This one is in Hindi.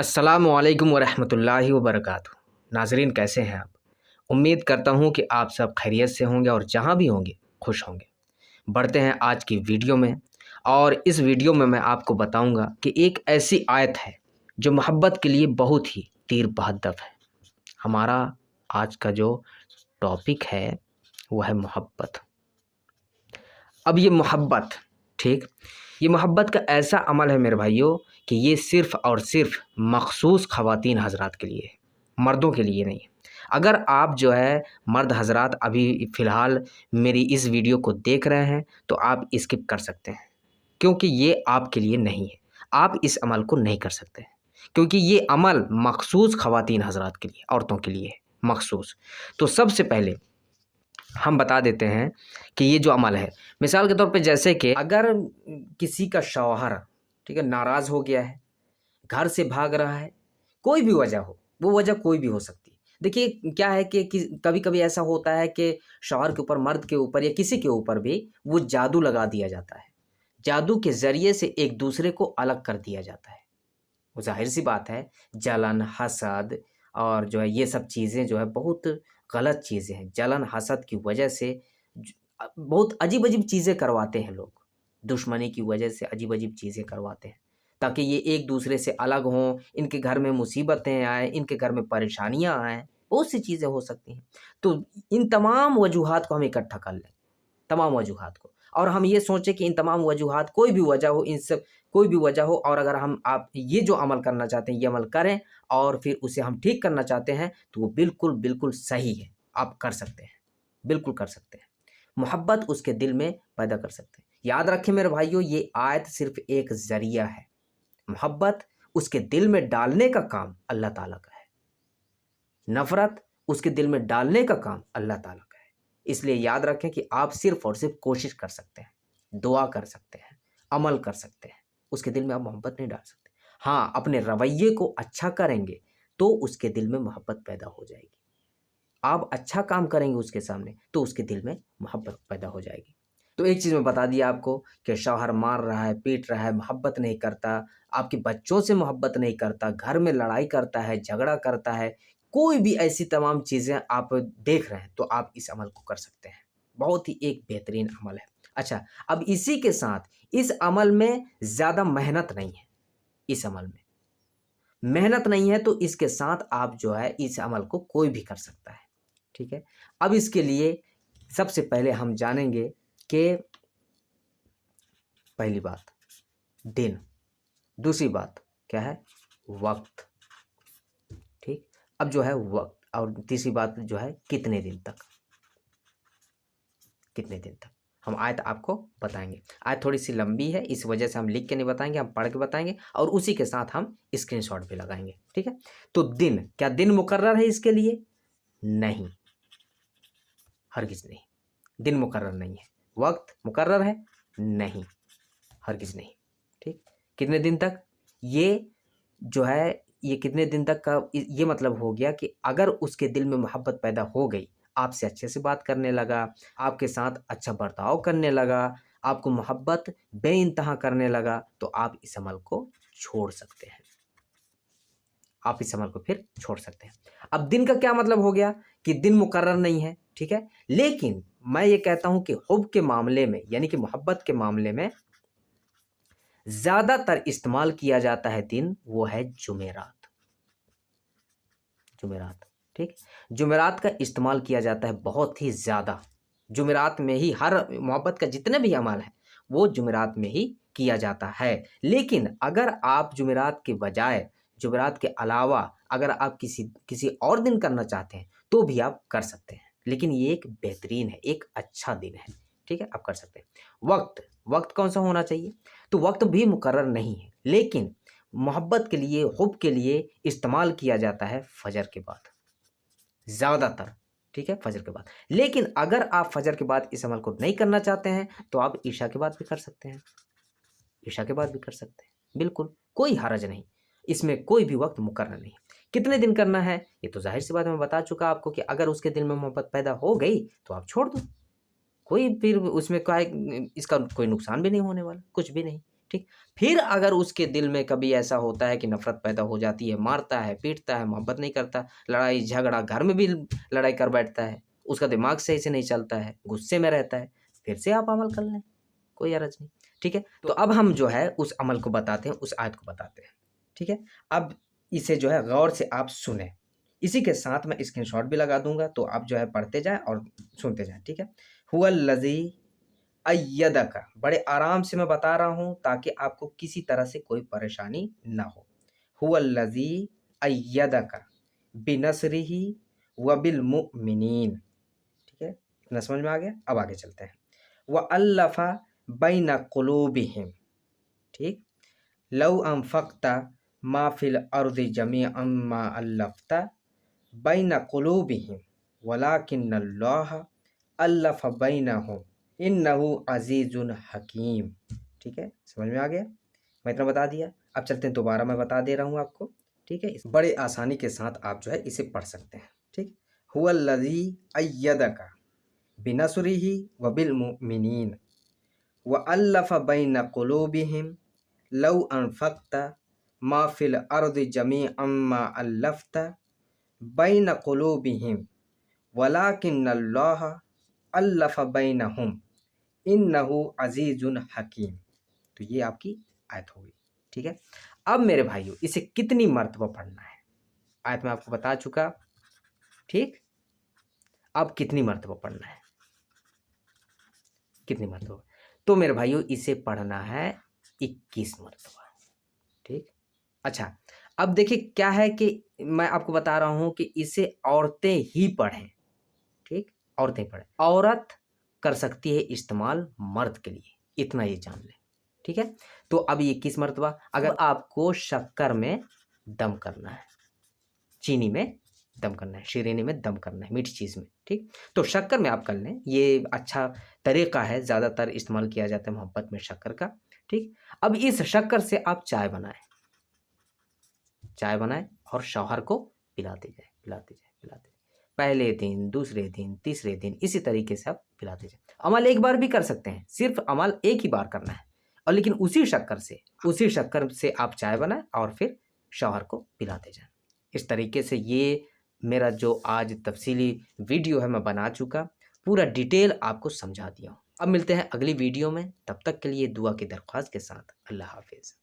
अस्सलामुअलैकुम वरहमतुल्लाहि वबरकातुहू। नाज़रीन, कैसे हैं आप? उम्मीद करता हूँ कि आप सब खैरियत से होंगे और जहाँ भी होंगे खुश होंगे। बढ़ते हैं आज की वीडियो में और इस वीडियो में मैं आपको बताऊँगा कि एक ऐसी आयत है जो मोहब्बत के लिए बहुत ही तीर बहद्दफ है। हमारा आज का जो टॉपिक है वो है मोहब्बत। अब ये मोहब्बत, ठीक, ये मोहब्बत का ऐसा अमल है मेरे भाइयों कि ये सिर्फ़ और सिर्फ़ मख़सूस ख़वातीन हज़रात के लिए है, मर्दों के लिए नहीं है। अगर आप जो है मर्द हज़रात अभी फ़िलहाल मेरी इस वीडियो को देख रहे हैं तो आप स्किप कर सकते हैं, क्योंकि ये आपके लिए नहीं है। आप इस अमल को नहीं कर सकते, क्योंकि ये अमल मख़सूस ख़वातीन हज़रात के लिए, औरतों के लिए है, मख़सूस। तो सबसे पहले हम बता देते हैं कि ये जो अमल है, मिसाल के तौर पे जैसे कि अगर किसी का शौहर, ठीक है, नाराज़ हो गया है, घर से भाग रहा है, कोई भी वजह हो, वो वजह कोई भी हो सकती है। देखिए क्या है कि कभी-कभी ऐसा होता है कि शौहर के ऊपर, मर्द के ऊपर या किसी के ऊपर भी वो जादू लगा दिया जाता है। जादू के ज़रिए से एक दूसरे को अलग कर दिया जाता है। वो ज़ाहिर-सी बात है, जलन, हसद और जो है ये सब चीज़ें जो है बहुत गलत चीज़ें हैं। जलन, हसद की वजह से बहुत अजीब-अजीब चीज़ें करवाते हैं लोग। दुश्मनी की वजह से अजीब-अजीब चीज़ें करवाते हैं, ताकि ये एक दूसरे से अलग हों, इनके घर में मुसीबतें आएँ, इनके घर में परेशानियाँ आएँ, बहुत सी चीज़ें हो सकती हैं। तो इन तमाम वजूहात को हम इकट्ठा कर लें, तमाम वजूहात को, और हम ये सोचें कि इन तमाम वजूहात कोई भी वजह हो, इन सब कोई भी वजह हो, और अगर आप ये जो अमल करना चाहते हैं, ये अमल करें और फिर उसे हम ठीक करना चाहते हैं, तो वो बिल्कुल, बिल्कुल सही है। आप कर सकते हैं, बिल्कुल कर सकते हैं। मोहब्बत उसके दिल में पैदा कर सकते हैं। याद रखें मेरे भाइयों, ये आयत सिर्फ़ एक ज़रिया है। मोहब्बत उसके दिल में डालने का काम अल्लाह ताला का है। नफ़रत उसके दिल में डालने का काम अल्लाह ताला का है। इसलिए याद रखें कि आप सिर्फ़ और सिर्फ़ कोशिश कर सकते हैं, दुआ कर सकते हैं, अमल कर सकते हैं। उसके दिल में आप मोहब्बत नहीं डाल सकते। हाँ, अपने रवैये को अच्छा करेंगे तो उसके दिल में मोहब्बत पैदा हो जाएगी। आप अच्छा काम करेंगे उसके सामने तो उसके दिल में मोहब्बत पैदा हो जाएगी। तो एक चीज़ मैं बता दिया आपको कि शौहर मार रहा है, पीट रहा है, मोहब्बत नहीं करता, आपके बच्चों से मोहब्बत नहीं करता, घर में लड़ाई करता है, झगड़ा करता है, कोई भी ऐसी तमाम चीज़ें आप देख रहे हैं तो आप इस अमल को कर सकते हैं। बहुत ही एक बेहतरीन अमल है। अच्छा, अब इसी के साथ इस अमल में ज़्यादा मेहनत नहीं है, इस अमल में मेहनत नहीं है, तो इसके साथ आप जो है इस अमल को कोई भी कर सकता है। ठीक है? अब इसके लिए सबसे पहले हम जानेंगे कि पहली बात दिन, दूसरी बात क्या है? वक़्त, ठीक? अब जो है वक़्त, और तीसरी बात जो है कितने दिन तक, कितने दिन तक। हम आयत आपको बताएँगे। आयत थोड़ी-सी लंबी है, इस वजह से हम लिख के नहीं बताएँगे, हम पढ़ के बताएँगे और उसी के साथ हम स्क्रीनशॉट भी लगाएँगे, ठीक है? तो दिन, क्या दिन मुकर्रर है इसके लिए? नहीं, हरगिज़ नहीं। दिन मुकर्रर नहीं है। वक़्त मुकर्रर है? नहीं, हरगिज़ नहीं, ठीक? कितने दिन तक? ये जो है, ये कितने दिन तक का ये मतलब हो गया कि अगर उसके दिल में मोहब्बत पैदा हो गई, आपसे अच्छे से बात करने लगा, आपके साथ अच्छा बर्ताव करने लगा, आपको मोहब्बत बेइंतहा करने लगा, तो आप इस अमल को छोड़ सकते हैं। आप इस अमल को फिर छोड़ सकते हैं। अब दिन का क्या मतलब हो गया कि दिन मुकर्रर नहीं है, ठीक है? लेकिन मैं ये कहता हूँ कि हुब के मामले में, यानी कि मोहब्बत के मामले में ज़्यादातर इस्तेमाल किया जाता है दिन, वो है जुमेरात। जुमेरात, ठीक? जुमेरात का इस्तेमाल किया जाता है बहुत ही ज़्यादा। जुमेरात में ही हर मोहब्बत का जितने भी अमल हैं, वो जुमेरात में ही किया जाता है। लेकिन अगर आप जुमेरात के बजाय, जुमेरात के अलावा अगर आप किसी किसी और दिन करना चाहते हैं, तो भी आप कर सकते हैं। लेकिन ये एक बेहतरीन है, एक अच्छा दिन है, ठीक है? आप कर सकते हैं। वक़्त, वक़्त कौन-सा होना चाहिए? तो वक़्त भी मुकर्रर नहीं है, लेकिन मोहब्बत के लिए, हुब के लिए इस्तेमाल किया जाता है फ़जर के बाद, ज़्यादातर, ठीक है? फ़जर के बाद। लेकिन अगर आप फ़जर के बाद इस अमल को नहीं करना चाहते हैं, तो आप इशा के बाद भी कर सकते हैं। इशा के बाद भी कर सकते हैं, बिल्कुल, कोई हर्ज नहीं। इसमें कोई भी वक़्त मुकर्रर नहीं। कितने दिन करना है? ये तो ज़ाहिर-सी बात है, मैं बता चुका आपको कि अगर उसके दिल में मोहब्बत पैदा हो गई, तो आप छोड़ दो। कोई फिर उसमें क्या है, इसका कोई नुकसान भी नहीं होने वाला, कुछ भी नहीं, ठीक। फिर अगर उसके दिल में कभी ऐसा होता है कि नफ़रत पैदा हो जाती है, मारता है, पीटता है, मोहब्बत नहीं करता, लड़ाई झगड़ा, घर में भी लड़ाई कर बैठता है, उसका दिमाग सही से नहीं चलता है, गुस्से में रहता है, फिर से आप अमल कर लें, कोई हर्ज नहीं। ठीक है, तो अब हम जो है उस अमल को बताते हैं, उस आयत को बताते हैं। ठीक है, अब इसे जो है गौर से आप सुने। इसी के साथ मैं स्क्रीनशॉट भी लगा दूंगा, तो आप जो है पढ़ते जाएं और सुनते जाएं। ठीक है, हुवल्लज़ी अय्यदका, बड़े आराम से मैं बता रहा हूं ताकि आपको किसी तरह से कोई परेशानी ना हो। हुवल्लज़ी अय्यदका बिनस्रिही व बिल मुमिनीन। ठीक है, इतना समझ में आ गया। अब आगे चलते हैं। व अल्लफ़ा बैन क़ुलूबिहिम। ठीक, लौ अनफ़क़्ता मा फ़िल अर्ज़ि जमीअन मा अल्लफ़्ता बैन क़ुलूबिहिम वलाकिन्नल्लाह अल्लफ़ बैनहुम इन्नहु अज़ीज़ुन हकीम। ठीक है, समझ में आ गया। मैं इतना बता दिया। अब चलते हैं, दोबारा मैं बता दे रहा हूँ आपको। ठीक है, इस बड़े आसानी के साथ आप जो है इसे पढ़ सकते हैं। ठीक, हुवल्लज़ी अय्यदका बिनस्रिही व बिल मुमिनीन व अल्लफ़ बैन क़ुलूबिहिम लौ अनफ़क़्ता मा फ़िल अर्ज़ि जमीअन मा अल्लफ़्ता बैन क़ुलूबिहिम वलाकिन्नल्लाह अल्लफ़ बैनहुम इन्नहु अज़ीज़ुन हकीम। तो ये आपकी आयत होगी। ठीक है, अब मेरे भाइयों इसे कितनी मर्तबा पढ़ना है, आयत में आपको बता चुका। ठीक, अब कितनी मर्तबा पढ़ना है, कितनी मर्तबा? तो मेरे भाइयों इसे पढ़ना है 21 मर्तबा। ठीक, अच्छा, अब देखिए क्या है कि मैं आपको बता रहा हूं कि इसे औरतें ही पढ़ें। ठीक, औरतें पढ़ें, औरत कर सकती है इस्तेमाल मर्द के लिए, इतना ये जान लें। ठीक है, तो अब ये 21 मर्तबा। अगर आपको शक्कर में दम करना है, चीनी में दम करना है, शीरीनी में दम करना है, मीठी चीज़ में, ठीक, तो शक्कर में आप कर लें, ये अच्छा तरीक़ा है, ज़्यादातर इस्तेमाल किया जाता है मोहब्बत में शक्कर का। ठीक, अब इस शक्कर से आप चाय बनाएं, चाय बनाएं और शौहर को पिलाते जाएं, पिलाते जाएं, पिलाते जाएं। पहले दिन, दूसरे दिन, तीसरे दिन, इसी तरीके से आप पिलाते जाएं। अमल एक बार भी कर सकते हैं, सिर्फ अमल एक ही बार करना है, और लेकिन उसी शक्कर से आप चाय बनाएं और फिर शौहर को पिलाते जाएं। इस तरीके से ये मेरा जो आज तफसीली वीडियो है मैं बना चुका, पूरा डिटेल आपको समझा दिया हूँ। अब मिलते हैं अगली वीडियो में, तब तक के लिए दुआ की दरख्वास्त के साथ। अल्लाह हाफिज़।